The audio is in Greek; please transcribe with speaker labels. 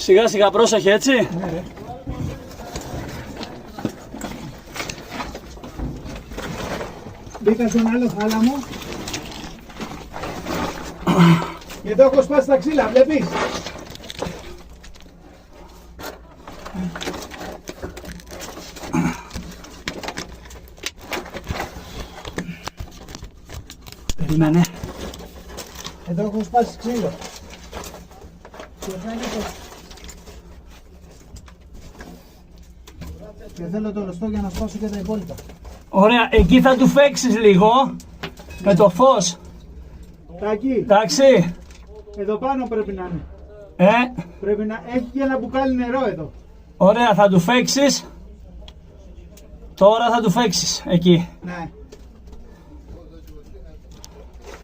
Speaker 1: Σιγά σιγά, πρόσεχε, έτσι.
Speaker 2: Ναι, ρε. Μπήκα στον άλλο θάλαμο. Και εδώ έχω σπάσει τα ξύλα, βλέπεις.
Speaker 1: Περίμενε.
Speaker 2: Εδώ έχω σπάσει ξύλο. Και φαίνεται. Και θέλω το λωστό για να σπάσω και τα υπόλοιπα.
Speaker 1: Ωραία, εκεί θα του φέξεις λίγο. Με το φως.
Speaker 2: Τάκη,
Speaker 1: Εντάξει.
Speaker 2: εδώ πάνω πρέπει να είναι. Πρέπει να έχει και ένα μπουκάλι νερό εδώ.
Speaker 1: Ωραία, θα του φέξεις. Τώρα θα του φέξεις εκεί.
Speaker 2: Ναι.